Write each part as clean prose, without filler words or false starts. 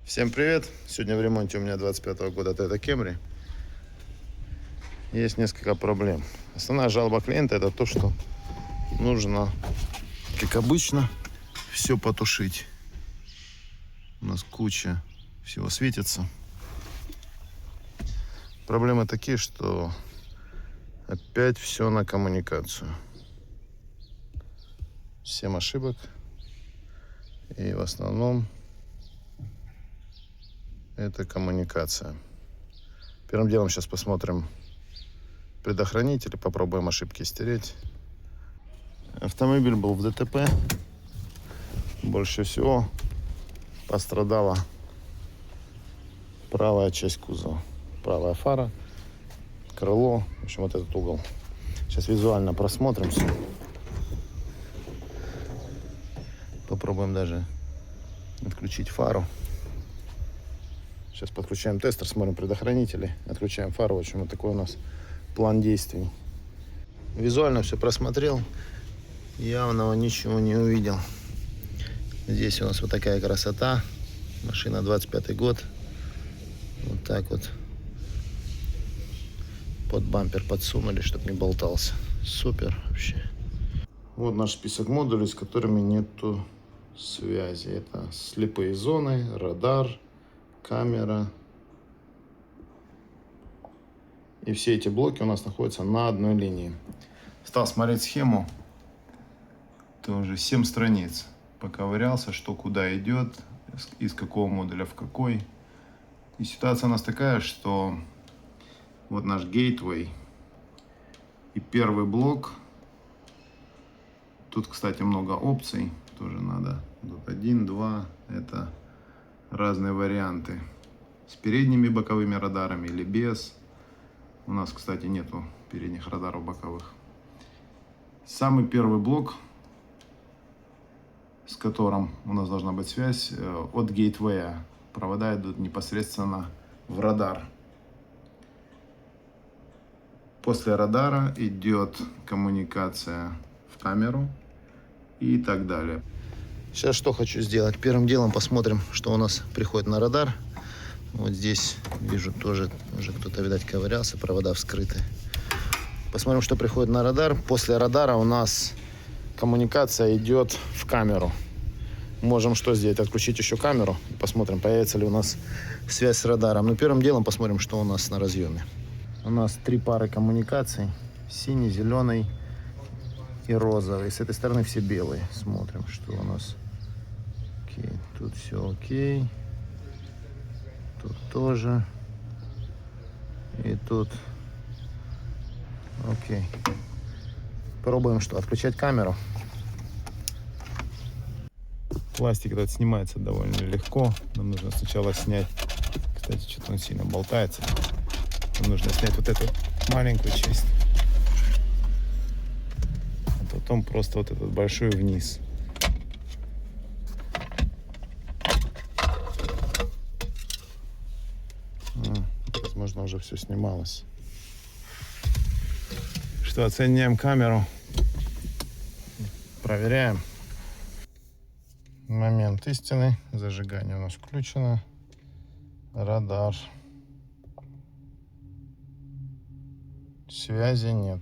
Всем привет! Сегодня в ремонте у меня 25 года Toyota Camry. Есть несколько проблем. Основная жалоба клиента — это то, что нужно, как обычно, все потушить. У нас куча всего светится. Проблемы такие, что опять все на коммуникацию. 7 ошибок. И в основном это коммуникация. Первым делом сейчас посмотрим предохранители, попробуем ошибки стереть. Автомобиль был в ДТП. Больше всего пострадала правая часть кузова. Правая фара, крыло, в общем, вот этот угол. Сейчас визуально просмотримся. Попробуем даже отключить фару. Сейчас подключаем тестер, смотрим предохранители, отключаем фару. В общем, вот такой у нас план действий. Визуально все просмотрел, явного ничего не увидел. Здесь у нас вот такая красота. Машина 25-й год. Вот так вот под бампер подсунули, чтобы не болтался. Супер вообще. Вот наш список модулей, с которыми нету связи. Это слепые зоны, радар, камера. И все эти блоки у нас находятся на одной линии. Стал смотреть схему. Тоже 7 страниц. Поковырялся, что куда идет, из какого модуля в какой. И ситуация у нас такая, что вот наш гейтвей и первый блок. Тут, кстати, много опций. Тоже надо. Тут 1, 2. Это разные варианты. С передними боковыми радарами или без. У нас, кстати, нету передних радаров боковых. Самый первый блок, с которым у нас должна быть связь, от гейтвея. Провода идут непосредственно в радар. После радара идет коммуникация в камеру и так далее. Сейчас что хочу сделать? Первым делом посмотрим, что у нас приходит на радар. Вот здесь вижу тоже уже кто-то, видать, ковырялся, провода вскрыты. Посмотрим, что приходит на радар. После радара у нас коммуникация идет в камеру. Можем что сделать? Отключить еще камеру. Посмотрим, появится ли у нас связь с радаром. Но первым делом посмотрим, что у нас на разъеме. У нас 3 пары коммуникаций. Синий, зеленый и розовый. С этой стороны все белые. Смотрим, что у нас. Окей. Тут все окей. Тут тоже. И тут. Окей. Пробуем что? Отключать камеру. Пластик этот снимается довольно легко. Нам нужно сначала снять. Кстати, что-то он сильно болтается. Нам нужно снять вот эту маленькую часть. А потом просто вот этот большой вниз. Возможно, уже все снималось. Что, оценяем камеру. Проверяем. Момент истины. Зажигание у нас включено. Радар. Связи нет.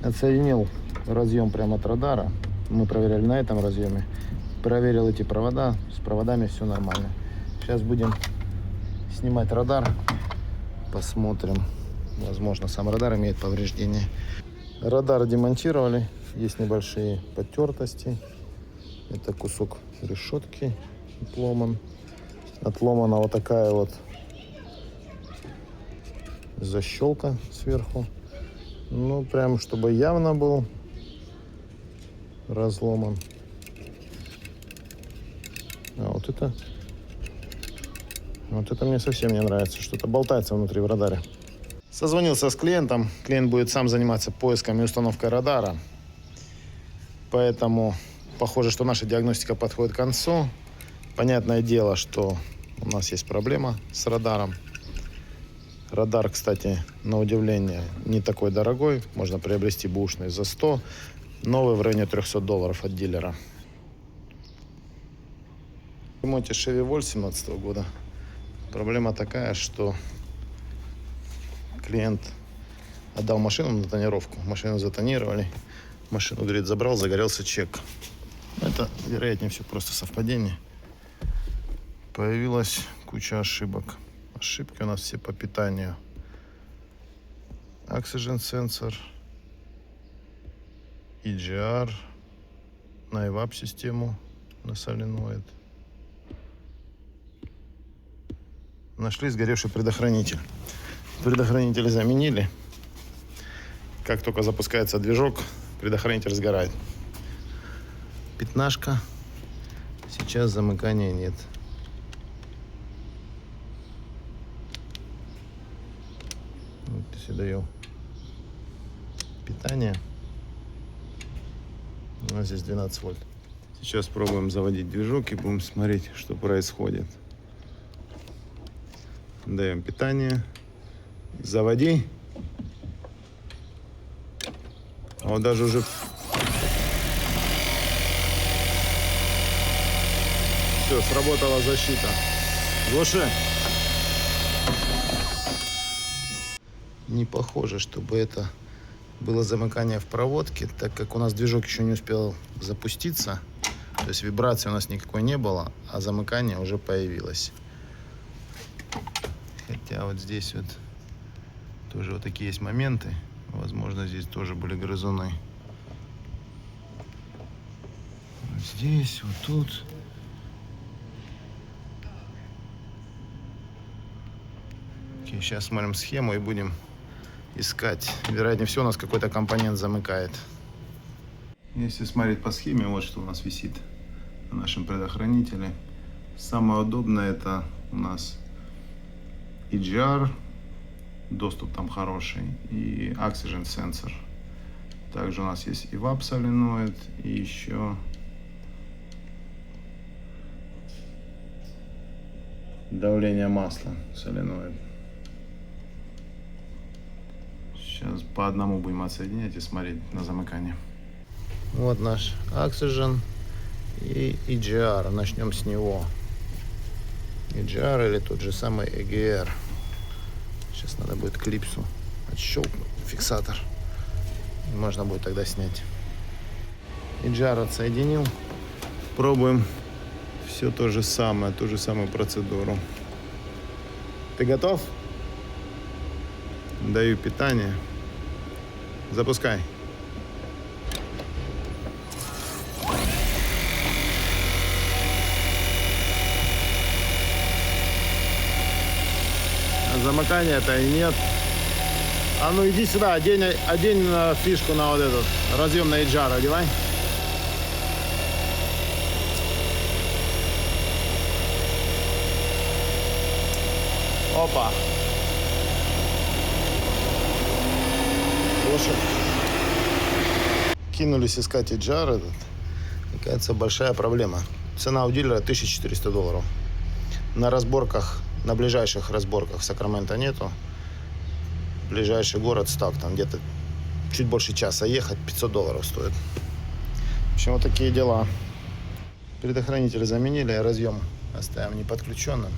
Отсоединил разъем прямо от радара. Мы проверяли на этом разъеме. Проверил эти провода. С проводами все нормально. Сейчас будем снимать радар. Посмотрим. Возможно, сам радар имеет повреждения. Радар демонтировали. Есть небольшие потертости. Это кусок решетки отломан. Отломана вот такая вот защелка сверху. Ну, прям, чтобы явно был разломан. А вот это мне совсем не нравится. Что-то болтается внутри в радаре. Созвонился с клиентом. Клиент будет сам заниматься поиском и установкой радара. Поэтому похоже, что наша диагностика подходит к концу. Понятное дело, что у нас есть проблема с радаром. Радар, кстати, на удивление, не такой дорогой. Можно приобрести бэушный за 100. Новый в районе $300 от дилера. В ремонте Chevy Volt 17 года. Проблема такая, что клиент отдал машину на тонировку. Машину затонировали. Машину, говорит, забрал, загорелся чек. Это, вероятнее всего, просто совпадение. Появилась куча ошибок. Ошибки у нас все по питанию. Oxygen сенсор, EGR, на EVAP систему, на соленоид. Нашли сгоревший предохранитель. Предохранитель заменили. Как только запускается движок, предохранитель сгорает. Пятнашка. Сейчас замыкания нет. Вот если даю питание. У нас здесь 12 вольт. Сейчас пробуем заводить движок и будем смотреть, что происходит. Даем питание. Заводи. А вот даже уже... Все, сработала защита. Глуши. Не похоже, чтобы это было замыкание в проводке, так как у нас движок еще не успел запуститься. То есть вибрации у нас никакой не было, а замыкание уже появилось. Хотя вот здесь вот тоже вот такие есть моменты. Возможно, здесь тоже были грызуны. Вот здесь, вот тут. Окей, сейчас смотрим схему и будем искать. Вероятнее всего, у нас какой-то компонент замыкает. Если смотреть по схеме, вот что у нас висит на нашем предохранителе. Самое удобное это у нас EGR, доступ там хороший, и Oxygen сенсор. Также у нас есть EVAP соленоид и еще давление масла соленоид. Сейчас по одному будем отсоединять и смотреть на замыкание. Вот наш Oxygen и EGR. Начнем с него. EGR или тот же самый EGR. Сейчас надо будет клипсу отщелкнуть, фиксатор. И можно будет тогда снять. EGR отсоединил. Пробуем все то же самое, ту же самую процедуру. Ты готов? Даю питание. Запускай. Замыкания-то и нет. А ну иди сюда, одень фишку на вот этот разъем на EGR, одевай. Опа. Слушай. Кинулись искать EGR этот. Оказывается, большая проблема. Цена у дилера $1400. На разборках, на ближайших разборках в Сакраменто нету. Ближайший город Стак, там где-то чуть больше часа ехать, $500 стоит. В общем, вот такие дела. Предохранитель заменили, разъем оставим не подключенным.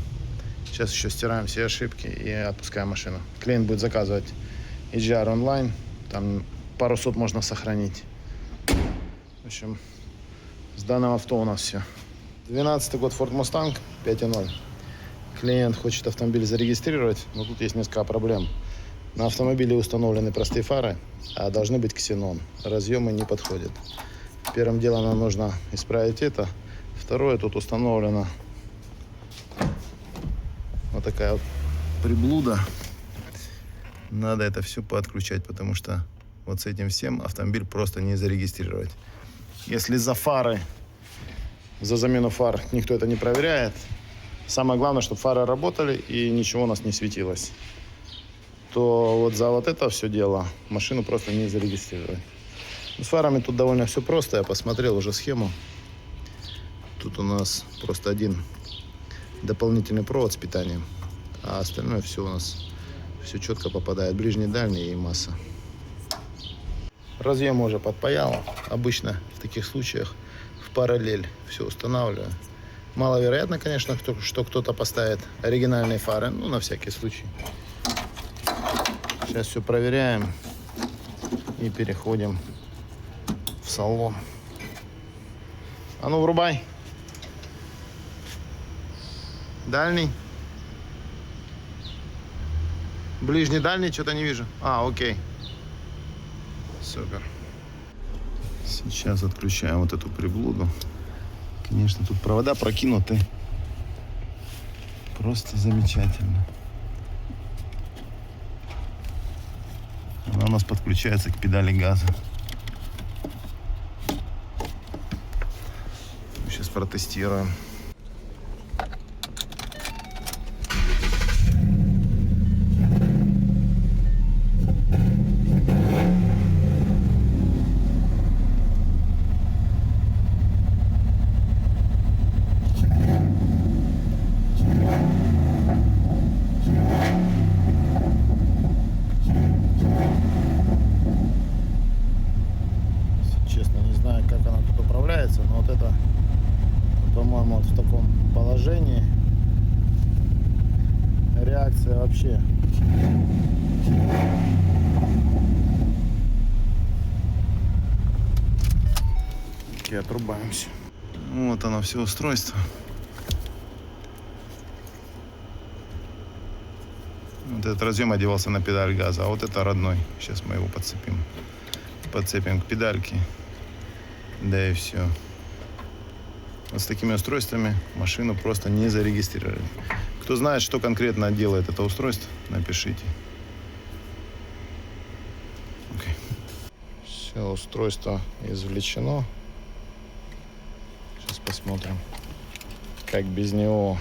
Сейчас еще стираем все ошибки и отпускаем машину. Клиент будет заказывать EGR онлайн, там пару сот можно сохранить. В общем, с данным авто у нас все. 12 год Ford Mustang 5.0. Клиент хочет автомобиль зарегистрировать, но тут есть несколько проблем. На автомобиле установлены простые фары, а должны быть ксенон. Разъемы не подходят. Первым делом нам нужно исправить это. Второе, тут установлена вот такая вот приблуда. Надо это все подключать, потому что вот с этим всем автомобиль просто не зарегистрировать. Если за фары, за замену фар никто это не проверяет, самое главное, чтобы фары работали и ничего у нас не светилось, то вот за вот это все дело машину просто не зарегистрировать. С фарами тут довольно все просто. Я посмотрел уже схему. Тут у нас просто один дополнительный провод с питанием, а остальное все у нас все четко попадает. Ближний, дальний и масса. Разъем уже подпаяло. Обычно в таких случаях в параллель все устанавливаю. Маловероятно, конечно, что кто-то поставит оригинальные фары. Ну, на всякий случай. Сейчас все проверяем и переходим в салон. А ну, врубай. Дальний. Ближний, дальний, что-то не вижу. А, окей. Супер. Сейчас отключаем вот эту приблуду. Конечно, тут провода прокинуты. Просто замечательно. Она у нас подключается к педали газа. Сейчас протестируем. Честно, не знаю, как она тут управляется, но вот это, по-моему, вот в таком положении реакция вообще. И отрубаемся. Вот оно, все устройство. Вот этот разъем одевался на педаль газа, а вот это родной. Сейчас мы его подцепим. Подцепим к педальке. Да и все. Вот с такими устройствами машину просто не зарегистрировали. Кто знает, что конкретно делает это устройство, напишите. Okay. Все, устройство извлечено. Сейчас посмотрим, как без него.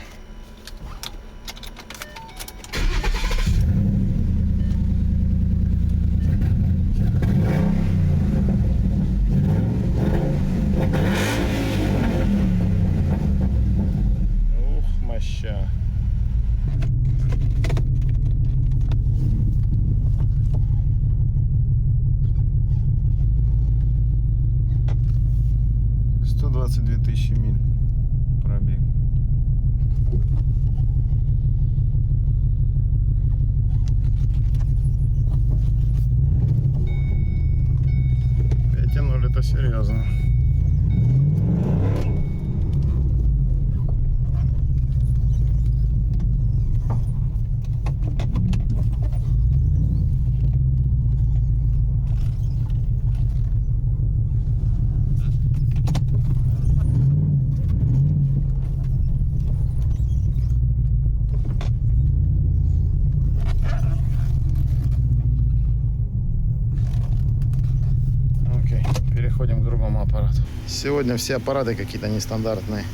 Ух, моща. Тысячи миль пробег. Это серьезно. Переходим к другому аппарату. Сегодня все аппараты какие-то нестандартные.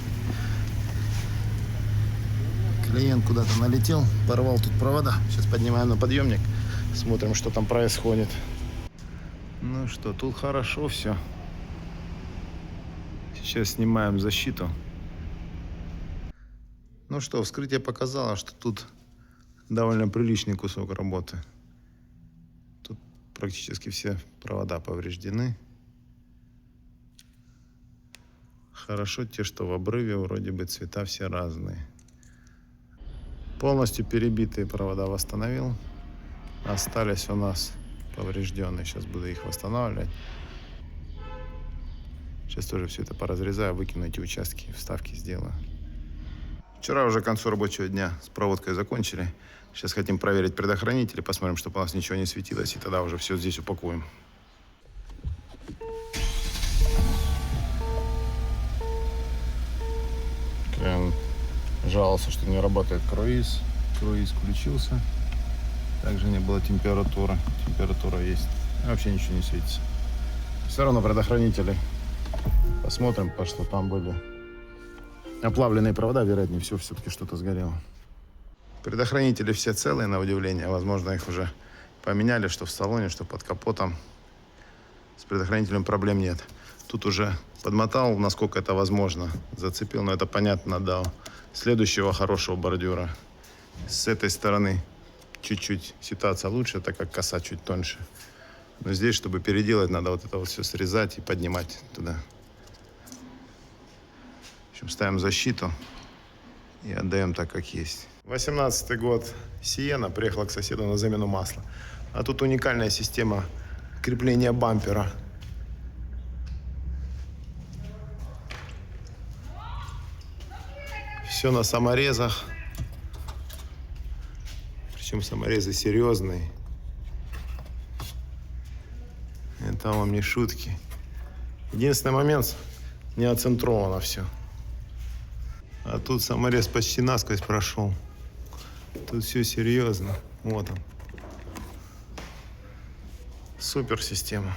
Клиент куда-то налетел, порвал тут провода. Сейчас поднимаем на подъемник, смотрим, что там происходит. Ну что, тут хорошо все. Сейчас снимаем защиту. Ну что, вскрытие показало, что тут довольно приличный кусок работы. Тут практически все провода повреждены. Хорошо те, что в обрыве вроде бы цвета все разные. Полностью перебитые провода восстановил. Остались у нас поврежденные. Сейчас буду их восстанавливать. Сейчас тоже все это поразрезаю, выкину эти участки, вставки сделаю. Вчера уже к концу рабочего дня с проводкой закончили. Сейчас хотим проверить предохранители, посмотрим, чтобы у нас ничего не светилось, и тогда уже все здесь упакуем. Клиент жаловался, что не работает круиз. Круиз включился. Также не было температуры. Температура есть. Вообще ничего не светится. Все равно предохранители. Посмотрим, по что там были оплавленные провода. Вероятнее всего, все-таки что-то сгорело. Предохранители все целые, на удивление. Возможно, их уже поменяли, что в салоне, что под капотом. С предохранителем проблем нет. Тут уже подмотал, насколько это возможно. Зацепил, но это понятно, до следующего хорошего бордюра. С этой стороны чуть-чуть ситуация лучше, так как коса чуть тоньше. Но здесь, чтобы переделать, надо вот это вот все срезать и поднимать туда. В общем, ставим защиту и отдаем так, как есть. 18-й год. Сиена приехала к соседу на замену масла. А тут уникальная система крепления бампера. Все на саморезах. Причем саморезы серьезные. Это вам не шутки. Единственный момент, не оцентровано все. А тут саморез почти насквозь прошел. Тут все серьезно. Вот он. Супер система.